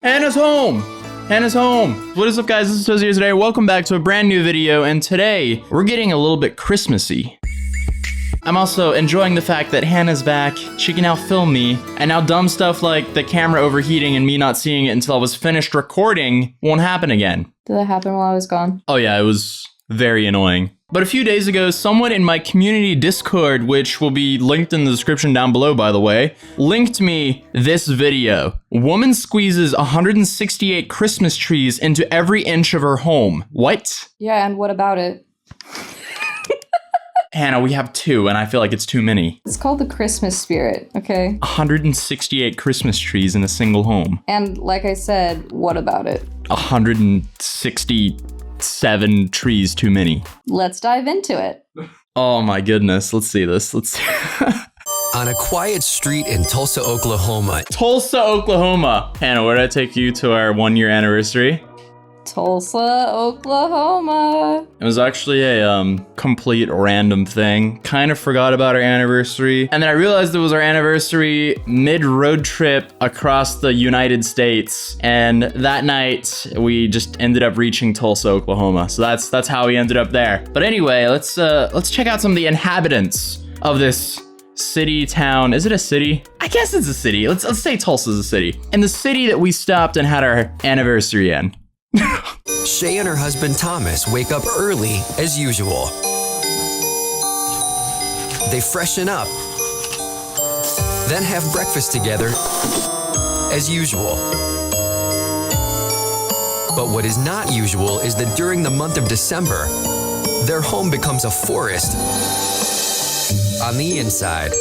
Hannah's home! Hannah's home! What is up, guys? This is Atozy here today. Welcome back to a brand new video, and today we're getting a little bit Christmassy. I'm also enjoying the fact that Hannah's back. She can now film me, and now dumb stuff like the camera overheating and me not seeing it until I was finished recording won't happen again. Did that happen while I was gone? Oh yeah, it was very annoying. But a few days ago, someone in my community Discord, which will be linked in the description down below, by the way, linked me this video. Woman squeezes 168 Christmas trees into every inch of her home. What? Yeah, and what about it? Hannah, we have two, and I feel like it's too many. It's called the Christmas spirit, okay? 168 Christmas trees in a single home. And like I said, what about it? 167 trees too many. Let's dive into it. Oh my goodness, let's see this. Let's see. On a quiet street in Tulsa, Oklahoma. Tulsa, Oklahoma. Hannah, where did I take you to our 1-year anniversary? Tulsa, Oklahoma. It was actually a complete random thing. Kind of forgot about our anniversary. And then I realized it was our anniversary mid-road trip across the United States. And that night, we just ended up reaching Tulsa, Oklahoma. So that's how we ended up there. But anyway, let's check out some of the inhabitants of this city, town. Is it a city? I guess it's a city. Let's say Tulsa's a city. And the city that we stopped and had our anniversary in. Shay and her husband Thomas wake up early as usual. They freshen up, then have breakfast together as usual. But what is not usual is that during the month of December, their home becomes a forest on the inside.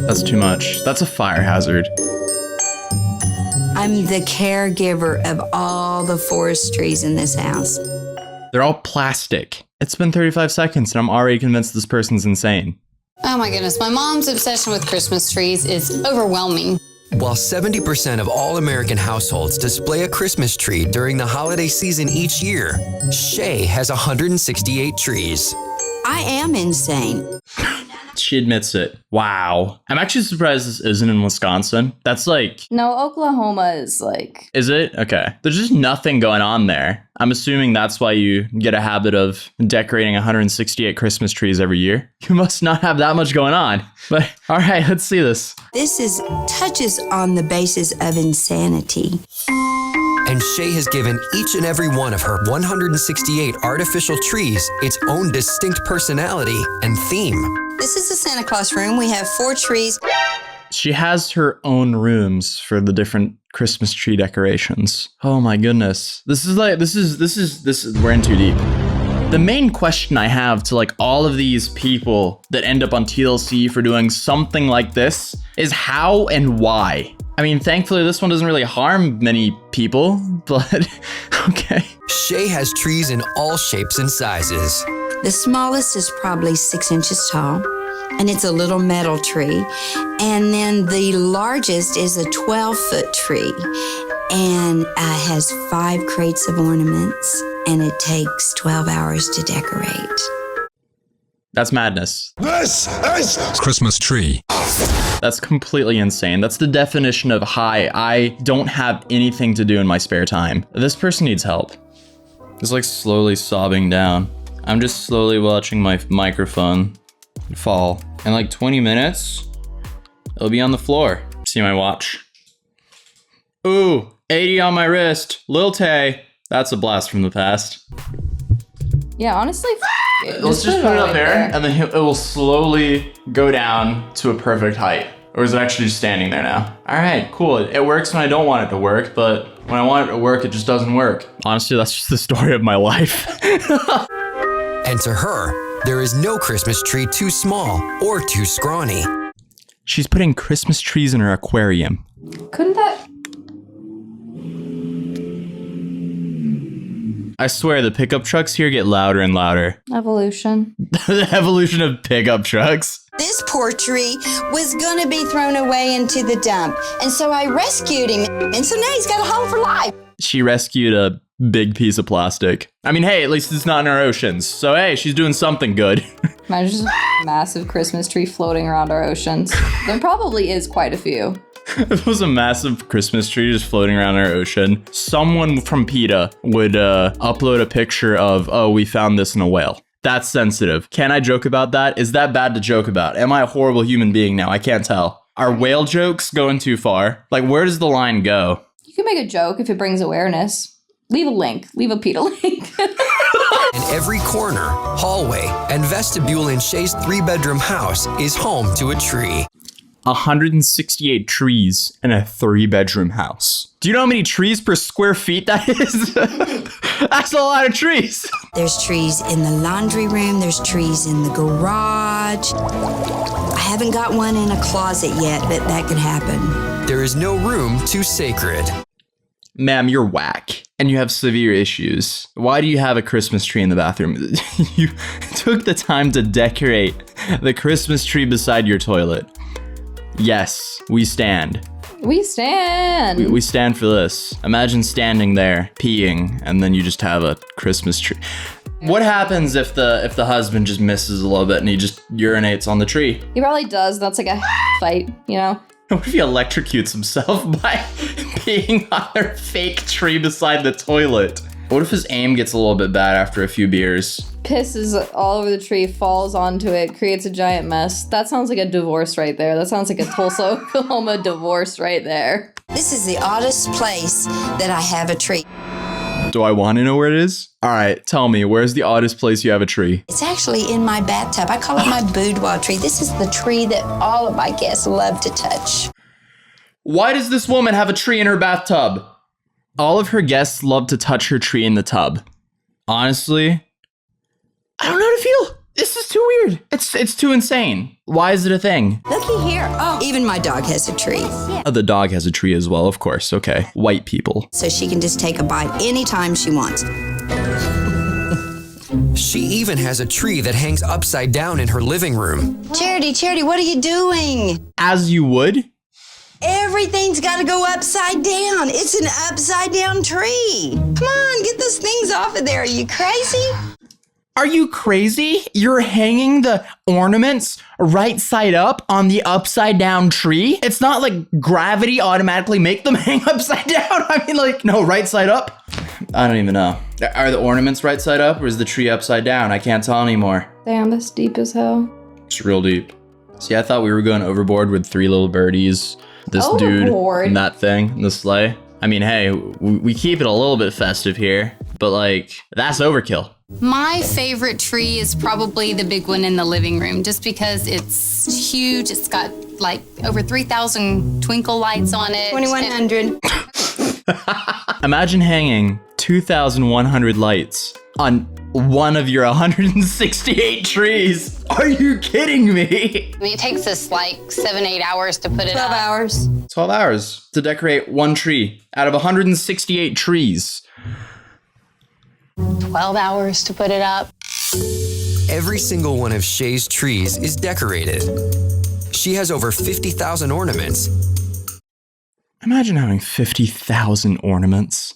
That's too much. That's a fire hazard. I'm the caregiver of all the forest trees in this house. They're all plastic. It's been 35 seconds and I'm already convinced this person's insane. Oh my goodness, my mom's obsession with Christmas trees is overwhelming. While 70% of all American households display a Christmas tree during the holiday season each year, Shay has 168 trees. I am insane. She admits it. Wow. I'm actually surprised this isn't in Wisconsin. That's like... No, Oklahoma is like... Is it? Okay. There's just nothing going on there. I'm assuming that's why you get a habit of decorating 168 Christmas trees every year. You must not have that much going on. But all right, let's see this. This touches on the basis of insanity. And Shay has given each and every one of her 168 artificial trees its own distinct personality and theme. This is the Santa Claus room. We have 4 trees. She has her own rooms for the different Christmas tree decorations. Oh my goodness. This is we're in too deep. The main question I have to like all of these people that end up on TLC for doing something like this is how and why. I mean, thankfully this one doesn't really harm many people, but okay. Shay has trees in all shapes and sizes. The smallest is probably 6 inches tall, and it's a little metal tree. And then the largest is a 12-foot tree, and has 5 crates of ornaments, and it takes 12 hours to decorate. That's madness. This is Christmas tree. That's completely insane. That's the definition of, hi, I don't have anything to do in my spare time. This person needs help. It's like slowly sobbing down. I'm just slowly watching my microphone fall. In like 20 minutes, it'll be on the floor. See my watch. Ooh, 80 on my wrist. Lil Tay. That's a blast from the past. Yeah, honestly, Let's just put it up there, and then it will slowly go down to a perfect height. Or is it actually just standing there now? All right, cool. It works when I don't want it to work, but when I want it to work, it just doesn't work. Honestly, that's just the story of my life. And to her, there is no Christmas tree too small or too scrawny. She's putting Christmas trees in her aquarium. couldn't that... I swear the pickup trucks here get louder and louder. Evolution. The evolution of pickup trucks. This poor tree was gonna be thrown away into the dump, and so I rescued him, and so now he's got a home for life. She rescued a big piece of plastic. I mean, hey, at least it's not in our oceans. So hey, she's doing something good. Imagine just a massive Christmas tree floating around our oceans. There probably is quite a few. If it was a massive Christmas tree just floating around our ocean, someone from PETA would upload a picture of, oh, we found this in a whale. That's sensitive. Can I joke about that? Is that bad to joke about? Am I a horrible human being now? I can't tell. Are whale jokes going too far? Like, where does the line go? You can make a joke if it brings awareness. Leave a link. Leave a PETA link. And every corner, hallway, and vestibule in Shay's 3-bedroom house is home to a tree. 168 trees in a 3-bedroom house. Do you know how many trees per square feet that is? That's a lot of trees. There's trees in the laundry room. There's trees in the garage. I haven't got one in a closet yet, but that could happen. There is no room too sacred. Ma'am, you're whack. And you have severe issues. Why do you have a Christmas tree in the bathroom? You took the time to decorate the Christmas tree beside your toilet. Yes, we stand. We stand. We stand for this. Imagine standing there, peeing, and then you just have a Christmas tree. What happens if the husband just misses a little bit and he just urinates on the tree? He probably does. That's like a fight, you know? What if he electrocutes himself by peeing on their fake tree beside the toilet? What if his aim gets a little bit bad after a few beers? Pisses all over the tree, falls onto it, creates a giant mess. That sounds like a divorce right there. That sounds like a Tulsa, Oklahoma divorce right there. This is the oddest place that I have a tree. Do I want to know where it is? All right, tell me, where's the oddest place you have a tree? It's actually in my bathtub. I call it my boudoir tree. This is the tree that all of my guests love to touch. Why does this woman have a tree in her bathtub? All of her guests love to touch her tree in the tub. Honestly, I don't know how to feel. This is too weird. It's too insane. Why is it a thing? Looky here. Oh, even my dog has a tree. Oh, the dog has a tree as well, of course. Okay. White people. So she can just take a bite anytime she wants. She even has a tree that hangs upside down in her living room. Charity, what are you doing? As you would? Everything's got to go upside down. It's an upside down tree. Come on, get those things off of there. Are you crazy? Are you crazy? You're hanging the ornaments right side up on the upside down tree? It's not like gravity automatically make them hang upside down. I mean, like, no, right side up? I don't even know. Are the ornaments right side up or is the tree upside down? I can't tell anymore. Damn, that's deep as hell. It's real deep. See, I thought we were going overboard with 3 little birdies, this Overboard? dude, and that thing, and the sleigh. I mean, hey, we keep it a little bit festive here, but like, that's overkill. My favorite tree is probably the big one in the living room, just because it's huge. It's got like over 3,000 twinkle lights on it. 2,100. Imagine hanging 2,100 lights on one of your 168 trees. Are you kidding me? I mean, it takes us like 7-8 hours to put it 12 up. hours. 12 hours to decorate one tree out of 168 trees. 12 hours to put it up. Every single one of Shay's trees is decorated. She has over 50,000 ornaments. Imagine having 50,000 ornaments.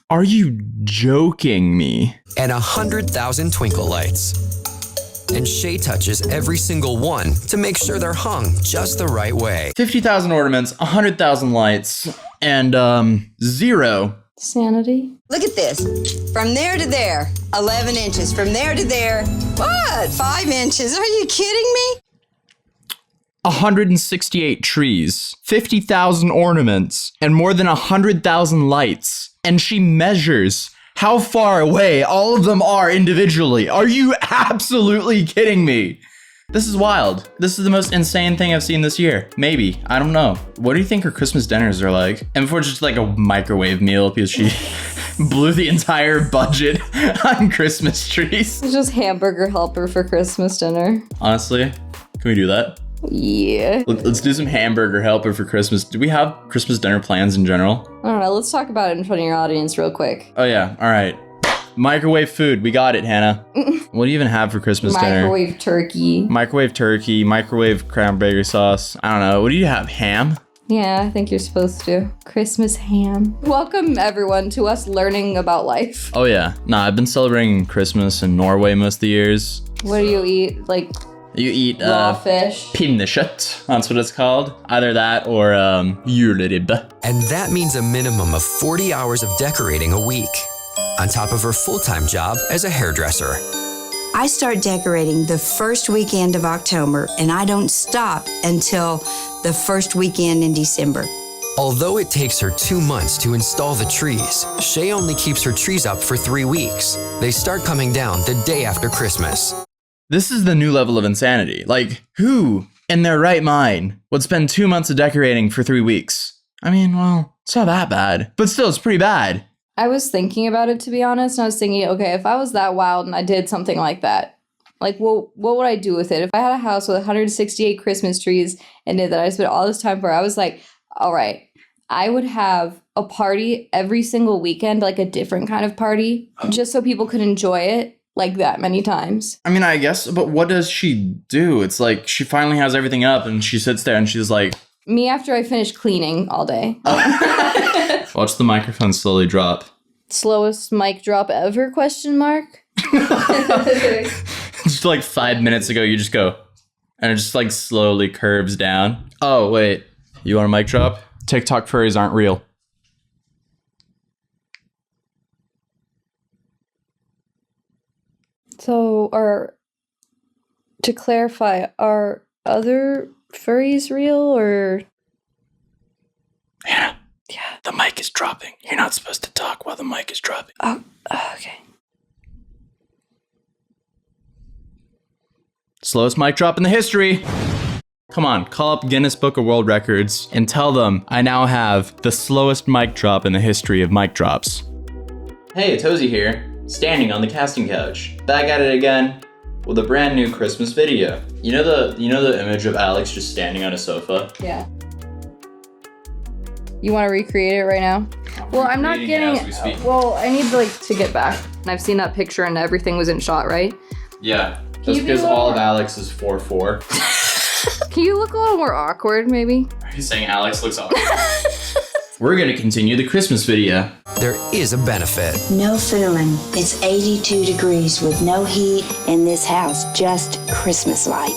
Are you joking me? And 100,000 twinkle lights. And Shay touches every single one to make sure they're hung just the right way. 50,000 ornaments, 100,000 lights, and 0 Sanity. Look at this. From there to there, 11 inches. From there to there, what? 5 inches. Are you kidding me? 168 trees, 50,000 ornaments, and more than 100,000 lights. And she measures how far away all of them are individually. Are you absolutely kidding me? This is wild. This is the most insane thing I've seen this year. Maybe. I don't know. What do you think her Christmas dinners are like? And before just like a microwave meal because she blew the entire budget on Christmas trees. It's just hamburger helper for Christmas dinner. Honestly, can we do that? Yeah. Let's do some hamburger helper for Christmas. Do we have Christmas dinner plans in general? I don't know. Let's talk about it in front of your audience real quick. Oh yeah, all right. Microwave food, we got it, Hannah. What do you even have for Christmas dinner? Microwave turkey. Microwave turkey, microwave cranberry sauce. I don't know, what do you have, ham? Yeah, I think you're supposed to. Christmas ham. Welcome everyone to us learning about life. Oh yeah, nah, I've been celebrating Christmas in Norway most of the years. What do you eat? Like You eat Raw fish. pinnekjøtt. That's what it's called. Either that or juleribbe. And that means a minimum of 40 hours of decorating a week, on top of her full-time job as a hairdresser. I start decorating the first weekend of October, and I don't stop until the first weekend in December. Although it takes her 2 months to install the trees, Shay only keeps her trees up for 3 weeks. They start coming down the day after Christmas. This is the new level of insanity. Like, who in their right mind would spend 2 months of decorating for 3 weeks? I mean, well, it's not that bad. But still, it's pretty bad. I was thinking about it, to be honest, and I was thinking, okay, if I was that wild and I did something like that, like, well, what would I do with it? If I had a house with 168 Christmas trees and that I spent all this time for, I was like, all right, I would have a party every single weekend, like a different kind of party, just so people could enjoy it like that many times. I mean, I guess, but what does she do? It's like she finally has everything up and she sits there and she's like... Me after I finish cleaning all day. Watch the microphone slowly drop. Slowest mic drop ever, question mark? Just like 5 minutes ago, you just go, and it just like slowly curves down. Oh, wait. You want a mic drop? TikTok furries aren't real. So, to clarify, are other furries real, or? Yeah. The mic is dropping. You're not supposed to talk while the mic is dropping. Oh, okay. Slowest mic drop in the history. Come on, call up Guinness Book of World Records and tell them I now have the slowest mic drop in the history of mic drops. Hey, Atozy here, standing on the casting couch, back at it again with a brand new Christmas video. You know the image of Alex just standing on a sofa? Yeah. You want to recreate it right now? Well, I'm not recreating it getting. as we speak. Well, I need to get back. And I've seen that picture and everything was in shot, right? Yeah, you just be because a little all of more- Alex is 4'4". Can you look a little more awkward, maybe? Are you saying Alex looks awkward? We're gonna continue the Christmas video. There is a benefit. No fooling. It's 82 degrees with no heat in this house, just Christmas light.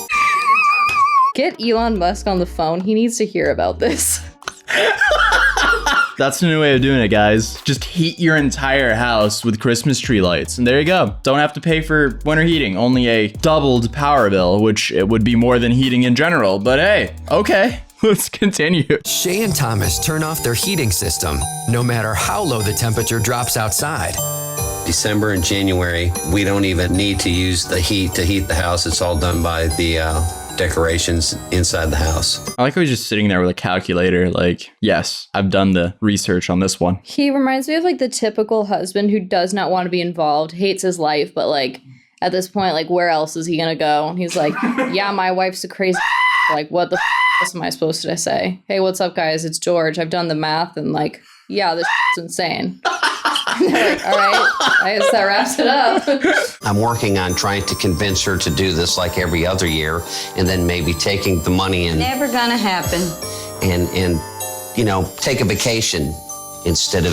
Get Elon Musk on the phone. He needs to hear about this. That's the new way of doing it, guys. Just heat your entire house with Christmas tree lights, and there you go. Don't have to pay for winter heating, only a doubled power bill, which it would be more than heating in general, but hey, okay, let's continue. Shay and Thomas turn off their heating system, no matter how low the temperature drops outside. December and January, we don't even need to use the heat to heat the house. It's all done by the decorations inside the house. I like how he's just sitting there with a calculator, like, yes, I've done the research on this one. He reminds me of like the typical husband who does not want to be involved, hates his life, but like at this point, like where else is he gonna go? And he's like, yeah, my wife's a crazy. Like, what the else am I supposed to say? Hey, what's up, guys? It's George. I've done the math, and like, yeah, this is insane. They're like, all right, I guess that wraps it up. I'm working on trying to convince her to do this like every other year, and then maybe taking the money and Never gonna happen. you know, take a vacation instead of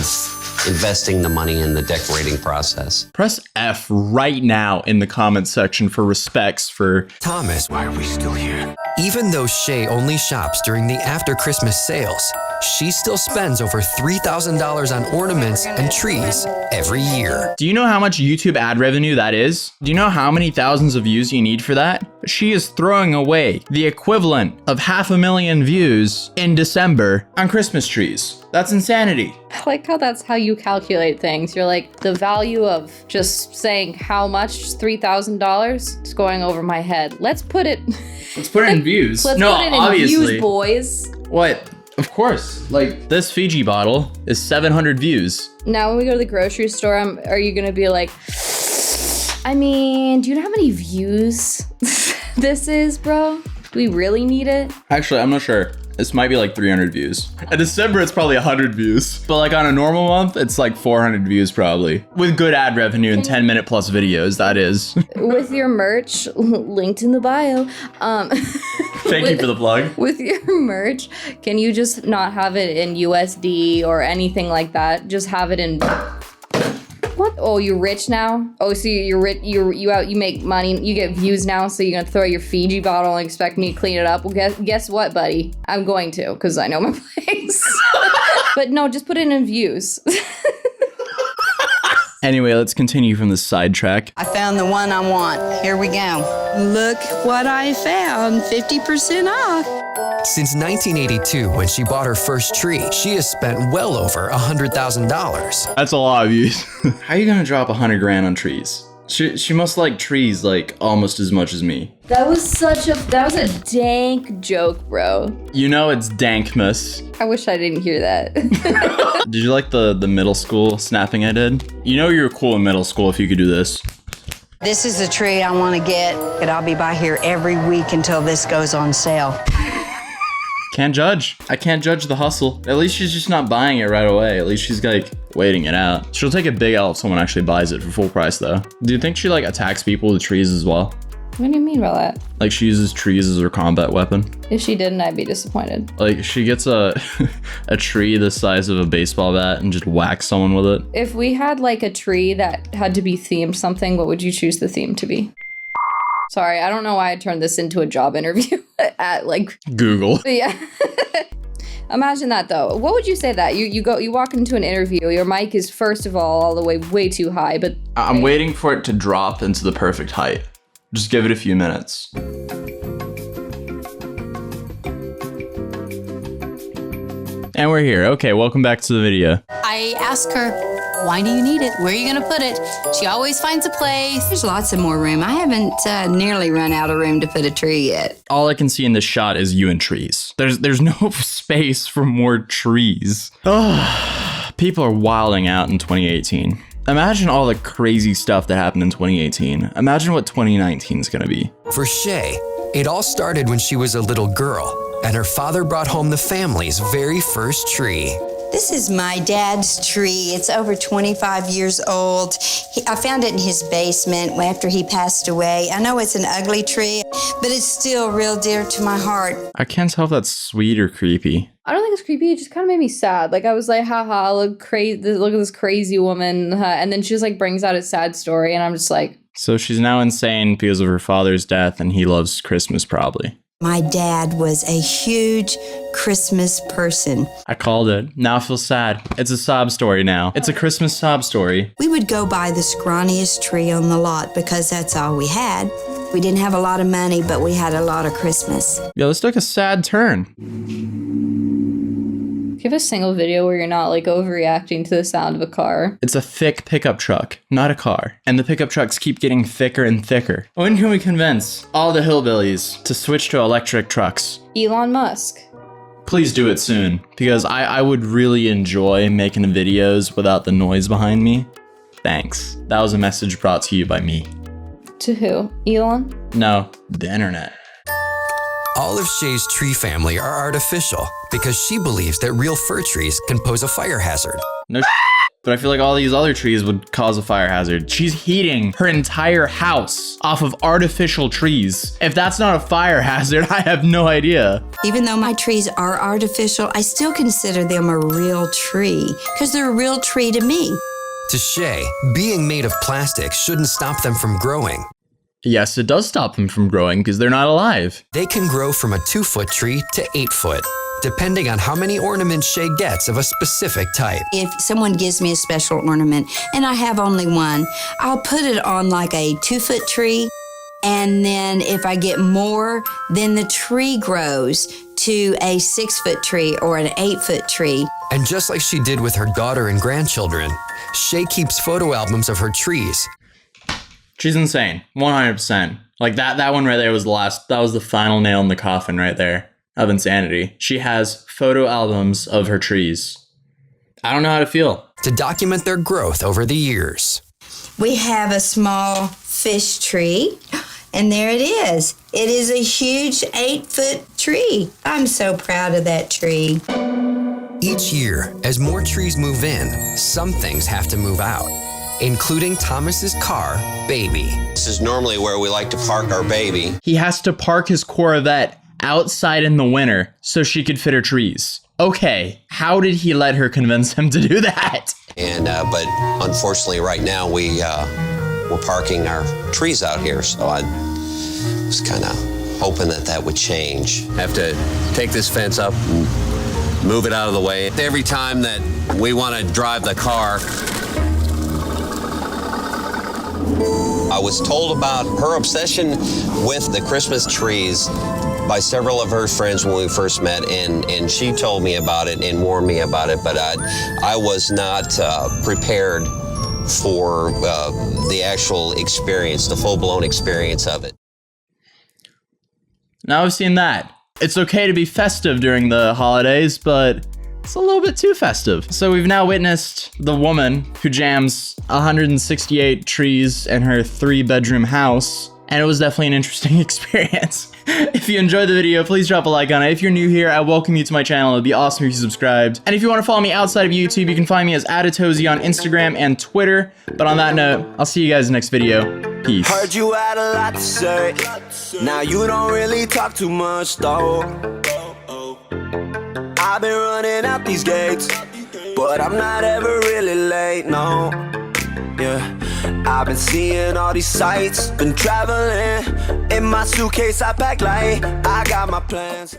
investing the money in the decorating process. Press F right now in the comments section for respects for Thomas, why are we still here? Even though Shay only shops during the after Christmas sales, she still spends over $3,000 on ornaments and trees every year. Do you know how much YouTube ad revenue that is? Do you know how many thousands of views you need for that? She is throwing away the equivalent of 500,000 views in December on Christmas trees. That's insanity. I like how that's how you calculate things. You're like, the value of just saying how much, $3,000, is going over my head. Let's put it Let's put it in views. Let's No, put it in obviously. views, boys. What? Of course. Like, this Fiji bottle is 700 views. Now when we go to the grocery store, are you gonna be like, I mean, do you know how many views this is, bro? Do we really need it? Actually, I'm not sure. This might be like 300 views. In December, it's probably 100 views. But like on a normal month, it's like 400 views probably. With good ad revenue and 10-minute plus videos, that is. With your merch, linked in the bio. Thank you for the plug. With your merch, can you just not have it in USD or anything like that? Just have it in What? Oh, you're rich now? Oh, so you're rich, you make money, you get views now, so you're gonna throw your Fiji bottle and expect me to clean it up? Well, guess what, buddy? I'm going to, because I know my place. But no, just put it in views. Anyway, let's continue from the sidetrack. I found the one I want. Here we go. Look what I found, 50% off. Since 1982, when she bought her first tree, she has spent well over $100,000. That's a lot of views. How are you gonna drop 100 grand on trees? She must like trees like almost as much as me. That was a dank joke, bro. You know it's dankmas. I wish I didn't hear that. Did you like the middle school snapping I did? You know you were cool in middle school if you could do this. This is the tree I want to get, and I'll be by here every week until this goes on sale. Can't judge. I can't judge the hustle. At least she's just not buying it right away. At least she's like waiting it out. She'll take a big L if someone actually buys it for full price though. Do you think she like attacks people with trees as well? What do you mean by that? Like she uses trees as her combat weapon? If she didn't, I'd be disappointed. Like she gets a tree the size of a baseball bat and just whacks someone with it. If we had like a tree that had to be themed something, what would you choose the theme to be? Sorry, I don't know why I turned this into a job interview at like Google. Yeah. Imagine that though. What would you say that you walk into an interview, your mic is first of all the way too high, but I'm waiting for it to drop into the perfect height. Just give it a few minutes. And we're here. Okay, welcome back to the video. I ask her, why do you need it? Where are you gonna put it? She always finds a place. There's lots of more room. I haven't nearly run out of room to put a tree yet. All I can see in this shot is you and trees. There's no space for more trees. Ugh. People are wilding out in 2018. Imagine all the crazy stuff that happened in 2018. Imagine what 2019 is gonna be. For Shay, it all started when she was a little girl, and her father brought home the family's very first tree. This is my dad's tree. It's over 25 years old. I found it in his basement after he passed away. I know it's an ugly tree, but it's still real dear to my heart. I can't tell if that's sweet or creepy. I don't think it's creepy. It just kind of made me sad. Like I was like, haha, look crazy. Look at this crazy woman. And then she just like brings out a sad story, and I'm just like. So she's now insane because of her father's death, and he loves Christmas probably. My dad was a huge Christmas person. I called it. Now I feel sad. It's a sob story now. It's a Christmas sob story. We would go buy the scrawniest tree on the lot because that's all we had. We didn't have a lot of money, but we had a lot of Christmas. Yeah, this took a sad turn. Give a single video where you're not like overreacting to the sound of a car. It's a thick pickup truck, not a car. And the pickup trucks keep getting thicker and thicker. When can we convince all the hillbillies to switch to electric trucks? Elon Musk. Please do it soon, because I would really enjoy making videos without the noise behind me. Thanks. That was a message brought to you by me. To who? Elon? No, the internet. All of Shay's tree family are artificial because she believes that real fir trees can pose a fire hazard. No but I feel like all these other trees would cause a fire hazard. She's heating her entire house off of artificial trees. If that's not a fire hazard, I have no idea. Even though my trees are artificial, I still consider them a real tree because they're a real tree to me. To Shay, being made of plastic shouldn't stop them from growing. Yes, it does stop them from growing because they're not alive. They can grow from a 2-foot tree to 8 foot, depending on how many ornaments Shay gets of a specific type. If someone gives me a special ornament and I have only one, I'll put it on like a 2-foot tree. And then if I get more, then the tree grows to a 6-foot tree or an 8-foot tree. And just like she did with her daughter and grandchildren, Shay keeps photo albums of her trees. She's insane, 100%. Like that one right there was that was the final nail in the coffin right there of insanity. She has photo albums of her trees. I don't know how to feel. To document their growth over the years. We have a small fish tree, and there it is. It is a huge 8-foot tree. I'm so proud of that tree. Each year, as more trees move in, some things have to move out, including Thomas's car, Baby. This is normally where we like to park our baby. He has to park his Corvette outside in the winter so she could fit her trees. Okay, how did he let her convince him to do that? And but unfortunately, right now we're parking our trees out here, so I was kind of hoping that would change. I have to take this fence up and move it out of the way. Every time that we want to drive the car, I was told about her obsession with the Christmas trees by several of her friends when we first met, and she told me about it and warned me about it, but I was not prepared for the actual experience, the full-blown experience of it. Now I've seen that. It's okay to be festive during the holidays, but it's a little bit too festive. So we've now witnessed the woman who jams 168 trees in her 3-bedroom house, and it was definitely an interesting experience. If you enjoyed the video, please drop a like on it. If you're new here, I welcome you to my channel. It'd be awesome if you subscribed. And if you want to follow me outside of YouTube, you can find me as @Atozy on Instagram and Twitter. But on that note, I'll see you guys next video. Peace. Heard you had a lot to say. Now you don't really talk too much though. I've been running out these gates, but I'm not ever really late, no. Yeah, I've been seeing all these sights, been traveling. In my suitcase I pack light, I got my plans.